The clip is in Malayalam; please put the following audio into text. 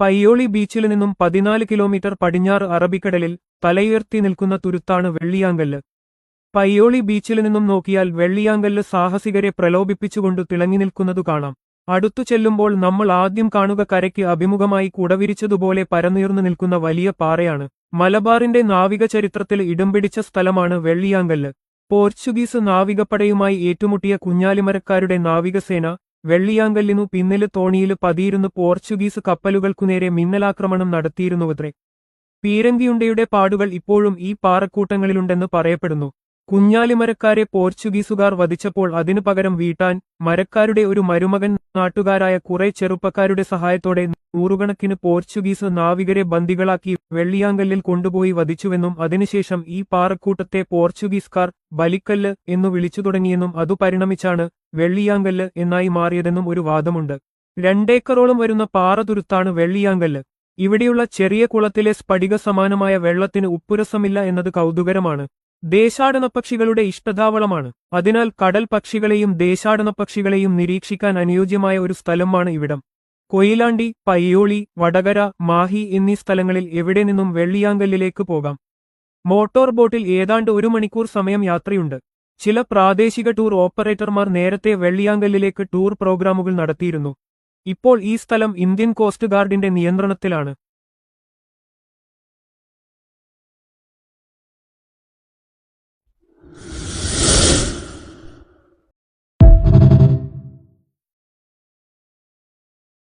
പയ്യോളി ബീച്ചിൽ നിന്നും 14 കിലോമീറ്റർ പടിഞ്ഞാറ് അറബിക്കടലിൽ തലയുയർത്തി നിൽക്കുന്ന തുരുത്താണ് വെള്ളിയാങ്കല്ല്. പയ്യോളി ബീച്ചിൽ നിന്നും നോക്കിയാൽ വെള്ളിയാങ്കല്ല് സാഹസികരെ പ്രലോഭിപ്പിച്ചുകൊണ്ടു തിളങ്ങി നിൽക്കുന്നതു കാണാം. അടുത്തു ചെല്ലുമ്പോൾ നമ്മൾ ആദ്യം കാണുക കരയ്ക്ക് അഭിമുഖമായി കുടവിരിച്ചതുപോലെ പരന്നുയർന്നു നിൽക്കുന്ന വലിയ പാറയാണ്. മലബാറിന്റെ നാവിക ചരിത്രത്തിൽ ഇടം പിടിച്ച സ്ഥലമാണ് വെള്ളിയാങ്കല്ല്. പോർച്ചുഗീസ് നാവികപ്പടയുമായി ഏറ്റുമുട്ടിയ കുഞ്ഞാലിമരക്കാരുടെ നാവികസേന വെള്ളിയാങ്കല്ലിനു പിന്നില് തോണിയില് പതിയിരുന്നു പോർച്ചുഗീസ് കപ്പലുകൾക്കുനേരെ മിന്നലാക്രമണം നടത്തിയിരുന്നുവത്രേ. പീരങ്കിയുണ്ടയുടെ പാടുകൾ ഇപ്പോഴും ഈ പാറക്കൂട്ടങ്ങളിലുണ്ടെന്ന് പറയപ്പെടുന്നു. കുഞ്ഞാലിമരക്കാരെ പോർച്ചുഗീസുകാർ വധിച്ചപ്പോൾ അതിനു പകരം വീട്ടാൻ മരക്കാരുടെ ഒരു മരുമകൻ നാട്ടുകാരായ കുറെ ചെറുപ്പക്കാരുടെ സഹായത്തോടെ നൂറുകണക്കിന് പോർച്ചുഗീസ് നാവികരെ ബന്ദികളാക്കി വെള്ളിയാങ്കല്ലിൽ കൊണ്ടുപോയി വധിച്ചുവെന്നും അതിനുശേഷം ഈ പാറക്കൂട്ടത്തെ പോർച്ചുഗീസുകാർ ബലിക്കല്ല് എന്നു വിളിച്ചു തുടങ്ങിയെന്നും അതു പരിണമിച്ചാണ് വെള്ളിയാങ്കല്ല് എന്നായി മാറിയതെന്നും ഒരു വാദമുണ്ട്. 2 ഏക്കറോളം വരുന്ന പാറതുരുത്താണ് വെള്ളിയാങ്കല്ല്. ഇവിടെയുള്ള ചെറിയ കുളത്തിലെ സ്ഫടിക സമാനമായ വെള്ളത്തിന് ഉപ്പുരസമില്ല എന്നത് കൗതുകരമാണ്. ദേശാടനപ്പക്ഷികളുടെ ഇഷ്ടതാവളമാണ്. അതിനാൽ കടൽ പക്ഷികളെയും ദേശാടനപ്പക്ഷികളെയും നിരീക്ഷിക്കാൻ അനുയോജ്യമായ ഒരു സ്ഥലമാണ് ഇവിടം. കൊയിലാണ്ടി, പയ്യോളി, വടകര, മാഹി എന്നീ സ്ഥലങ്ങളിൽ എവിടെ നിന്നും വെള്ളിയാങ്കല്ലിലേക്ക് പോകാം. മോട്ടോർ ബോട്ടിൽ ഏതാണ്ട് 1 മണിക്കൂർ സമയം യാത്രയുണ്ട്. ചില പ്രാദേശിക ടൂർ ഓപ്പറേറ്റർമാർ നേരത്തെ വെള്ളിയാങ്കല്ലിലേക്ക് ടൂർ പ്രോഗ്രാമുകൾ നടത്തിയിരുന്നു. ഇപ്പോൾ ഈ സ്ഥലം ഇന്ത്യൻ കോസ്റ്റ് ഗാർഡിന്റെ നിയന്ത്രണത്തിലാണ്.